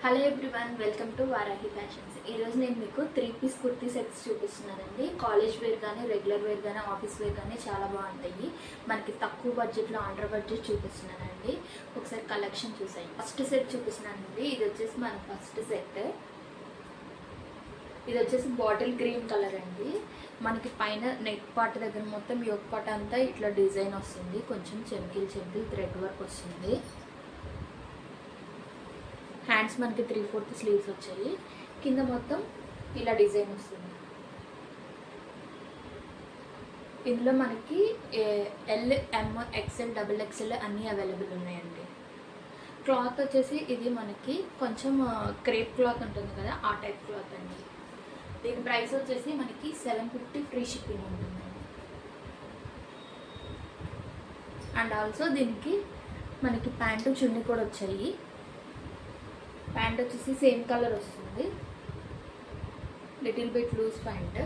Hello everyone, welcome to Varahi fashions. ఈరోజు నేను మీకు 3 పీస్ కుర్తీ సెట్స్ చూపిస్తున్నానండి. కాలేజ్ వేర్ కానీ, రెగ్యులర్ వేర్ కానీ, ఆఫీస్ వేర్ కానీ చాలా బాగుంటాయి. మనకి తక్కువ బడ్జెట్లో అండర్ బడ్జెట్ చూపిస్తున్నానండి. ఒకసారి కలెక్షన్ చూసాయి. ఫస్ట్ సెట్ చూపిస్తున్నానండి. ఇది వచ్చేసి మన ఫస్ట్ సెట్. ఇది వచ్చేసి బాటిల్ గ్రీన్ కలర్ అండి. మనకి పైన నెక్ పార్ట్ దగ్గర మొత్తం యోక్ పార్ట్ అంతా ఇట్లా డిజైన్ వస్తుంది. కొంచెం చెంకిల్ థ్రెడ్ వర్క్ వస్తుంది. హ్యాండ్స్ మనకి 3/4 స్లీవ్స్ వచ్చాయి. కింద మొత్తం ఇలా డిజైన్ వస్తుంది. ఇందులో మనకి ఎల్, ఎమ్, ఎక్స్ఎల్, XXL అన్నీ అవైలబుల్ ఉన్నాయండి. క్లాత్ వచ్చేసి ఇది మనకి కొంచెం క్రేప్ క్లాత్ ఉంటుంది కదా, ఆ టైప్ క్లాత్ అండి. దీని ప్రైస్ వచ్చేసి మనకి 750 ఫ్రీ షిప్పింగ్ ఉంటుందండి. అండ్ ఆల్సో దీనికి మనకి ప్యాంటు చున్నీ కూడా వచ్చాయి. ప్యాంట్ వచ్చేసి సేమ్ కలర్ వస్తుంది, లిటిల్ బిట్ లూజ్ ప్యాంట్.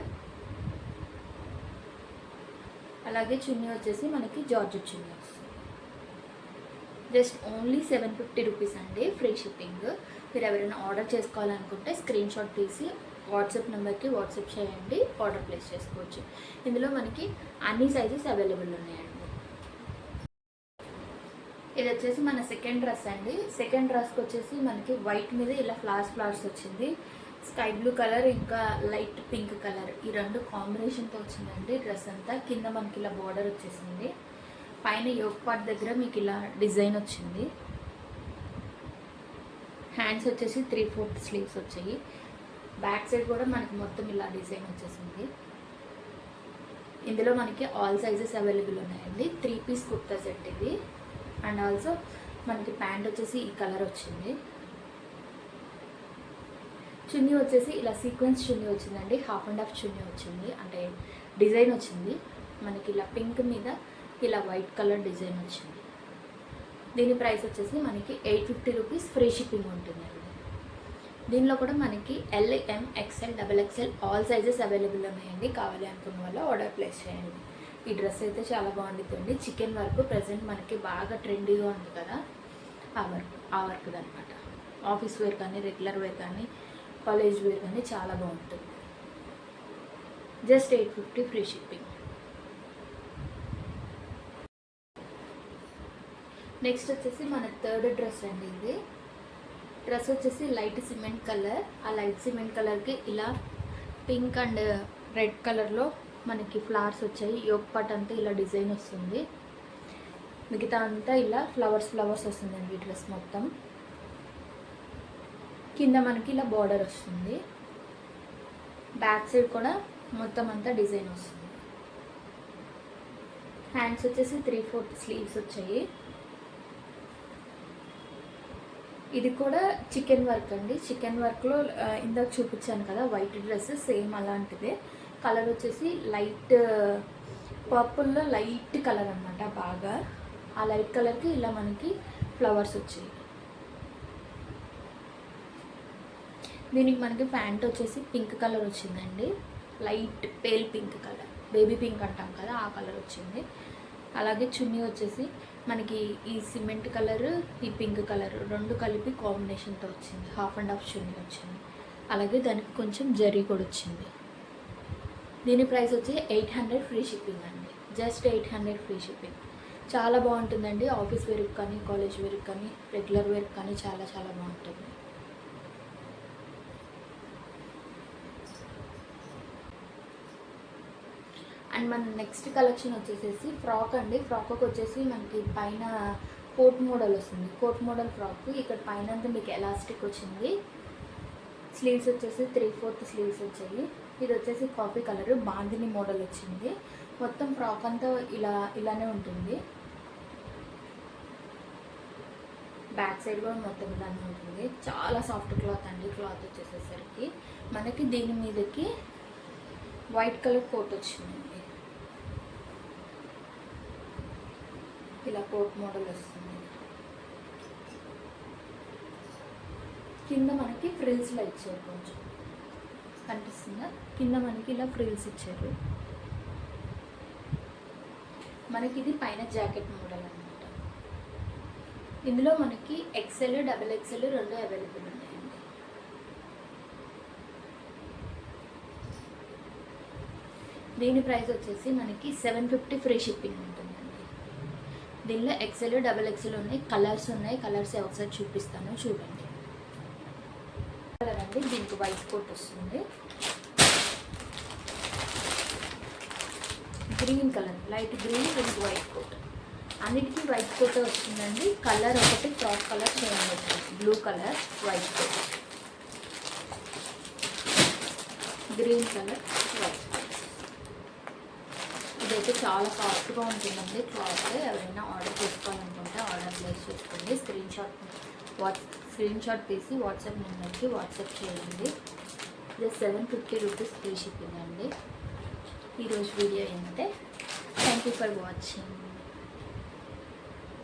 అలాగే చున్నీ వచ్చేసి మనకి జార్జెట్ చున్నీ వస్తుంది. జస్ట్ ఓన్లీ 750 రూపీస్ అండి, ఫ్రీ షిప్పింగ్. మీరు ఎవరైనా ఆర్డర్ చేసుకోవాలనుకుంటే స్క్రీన్ షాట్ తీసి వాట్సాప్ నెంబర్కి వాట్సాప్ చేయండి, ఆర్డర్ ప్లేస్ చేసుకోవచ్చు. ఇందులో మనకి అన్ని సైజెస్ అవైలబుల్ ఉన్నాయండి. ఇది వచ్చేసి మన సెకండ్ డ్రెస్ అండి. సెకండ్ డ్రెస్కి వచ్చేసి మనకి వైట్ మీద ఇలా ఫ్లవర్స్ వచ్చింది. స్కై బ్లూ కలర్ ఇంకా లైట్ పింక్ కలర్, ఈ రెండు కాంబినేషన్తో వచ్చిందండి డ్రెస్ అంతా. కింద మనకి ఇలా బార్డర్ వచ్చేసింది. పైన యోక్ పార్ట్ దగ్గర మీకు ఇలా డిజైన్ వచ్చింది. హ్యాండ్స్ వచ్చేసి 3/4 స్లీవ్స్ వచ్చాయి. బ్యాక్ సైడ్ కూడా మనకి మొత్తం ఇలా డిజైన్ వచ్చేసింది. ఇందులో మనకి ఆల్ సైజెస్ అవైలబుల్ ఉన్నాయండి. 3 పీస్ కుర్తా సెట్ ఇది. అండ్ ఆల్సో మనకి ప్యాంట్ వచ్చేసి ఈ కలర్ వచ్చింది. చున్నీ వచ్చేసి ఇలా సీక్వెన్స్ చున్నీ వచ్చిందండి. హాఫ్ అండ్ హాఫ్ చున్నీ వచ్చింది, అంటే డిజైన్ వచ్చింది. మనకి ఇలా పింక్ మీద ఇలా వైట్ కలర్ డిజైన్ వచ్చింది. దీని ప్రైస్ వచ్చేసి మనకి 850 రూపీస్ ఫ్రీ షిప్పింగ్ ఉంటుందండి. దీనిలో కూడా మనకి ఎల్, ఎమ్, XXL, XXL all sizes available ఉన్నాయండి. కావాలి అనుకున్న వాళ్ళు ఆర్డర్ ప్లేస్ చేయండి. ఈ డ్రెస్ అయితే చాలా బాగుంటుందండి. చికెన్ వర్క్ ప్రజెంట్ మనకి బాగా ట్రెండీగా ఉంది కదా, ఆ వర్క్ అనమాట. ఆఫీస్ వేర్ కానీ, రెగ్యులర్ వేర్ కానీ, కాలేజ్ వేర్ కానీ చాలా బాగుంటుంది. Just 850 free shipping. నెక్స్ట్ వచ్చేసి మన థర్డ్ డ్రెస్ అండి. ఇది డ్రెస్ వచ్చేసి లైట్ సిమెంట్ కలర్. ఆ లైట్ సిమెంట్ కలర్కి ఇలా పింక్ అండ్ రెడ్ కలర్లో మనకి ఫ్లవర్స్ వచ్చాయి. యోక్ పార్ట్ అంతా ఇలా డిజైన్ వస్తుంది. మిగతా అంతా ఇలా ఫ్లవర్స్ వస్తుందండి ఈ డ్రెస్ మొత్తం. కింద మనకి ఇలా బార్డర్ వస్తుంది. బ్యాక్ సైడ్ కూడా మొత్తం అంతా డిజైన్ వస్తుంది. హ్యాండ్స్ వచ్చేసి 3/4 స్లీవ్స్ వచ్చాయి. ఇది కూడా చికెన్ వర్క్ అండి. చికెన్ వర్క్లో ఇందాక చూపించాను కదా వైట్ డ్రెస్, సేమ్ అలాంటిదే. కలర్ వచ్చేసి లైట్ పర్పుల్లో లైట్ కలర్ అనమాట. బాగా ఆ లైట్ కలర్కి ఇలా మనకి ఫ్లవర్స్ వచ్చాయి. దీనికి మనకి ప్యాంట్ వచ్చేసి పింక్ కలర్ వచ్చిందండి. Light pale pink colour, baby pink అంటాం కదా, ఆ కలర్ వచ్చింది. అలాగే చున్నీ వచ్చేసి మనకి ఈ సిమెంట్ కలర్, ఈ పింక్ కలర్ రెండు కలిపి కాంబినేషన్తో వచ్చింది. హాఫ్ అండ్ హాఫ్ చున్నీ వచ్చింది. అలాగే దానికి కొంచెం జరీ కూడా వచ్చింది. దీని ప్రైస్ వచ్చి 800 ఫ్రీ షిప్పింగ్ అండి. Just 800 free shipping. చాలా బాగుంటుందండి. ఆఫీస్ వేర్కి కానీ, కాలేజ్ వేర్కి కానీ, రెగ్యులర్ వేర్కి కానీ చాలా బాగుంటుంది. అండ్ మన నెక్స్ట్ కలెక్షన్ వచ్చేసేసి ఫ్రాక్ అండి. ఫ్రాక్కి వచ్చేసి మనకి పైన కోట్ మోడల్ వస్తుంది. Coat model frock. ఇక్కడ పైన అంతా మీకు ఎలాస్టిక్ వచ్చింది. స్లీవ్స్ వచ్చేసి 3/4 స్లీవ్స్ వచ్చాయి. ఇది వచ్చేసి కాఫీ కలర్ బాందిని మోడల్ వచ్చింది. మొత్తం ఫ్రాక్ అంతా ఇలానే ఉంటుంది. బ్యాక్ సైడ్ కూడా మొత్తం ఇలానే ఉంటుంది. చాలా సాఫ్ట్ క్లాత్ అండి. క్లాత్ వచ్చేసేసరికి మనకి దీని మీదకి వైట్ కలర్ కోట్ వచ్చిందండి. ఇలా కోట్ మోడల్ వస్తుంది. కింద మనకి ఫ్రిల్స్లో ఇచ్చారు, కొంచెం కనిపిస్తుందా? కింద మనకి ఇలా ఫ్రిల్స్ ఇచ్చారు. మనకి ఇది పైన జాకెట్ మోడల్ అనమాట. ఇందులో మనకి XL, XXL రెండు అవైలబుల్ ఉన్నాయండి. దీని ప్రైస్ వచ్చేసి మనకి 750 ఫ్రీ షిప్పింగ్ ఉంటుందండి. దీనిలో ఎక్సెల్, డబల్ ఎక్సెల్ ఉన్నాయి, కలర్స్ ఉన్నాయి. కలర్స్ ఒకసారి చూపిస్తాను, చూడండి. కలర్ అండి, దీనికి వైట్ కోట్ వస్తుంది. గ్రీన్ కలర్, లైట్ గ్రీన్, దీనికి వైట్ కోట్. అన్నిటికీ వైట్ కోట్ వస్తుందండి. కలర్ ఒకటి ఫ్రాక్ కలర్ చేంజ్ అవుతుంది. Blue colour, white coat, green colour, white coat. ఇదైతే చాలా సాఫ్ట్గా ఉంటుందండి క్లాత్. ఎవరైనా ఆర్డర్ చేసుకోవాలనుకుంటే ఆర్డర్ ప్లేస్ చేసుకోండి. స్క్రీన్ షాట్ తీసి వాట్సాప్ నెంబర్కి వాట్సాప్ చేయండి. జస్ట్ 750 రూపీస్ ఫ్రీ షిప్పింగ్ అండి. ఈరోజు వీడియో ఏంటంటే థ్యాంక్ యూ ఫర్ వాచింగ్.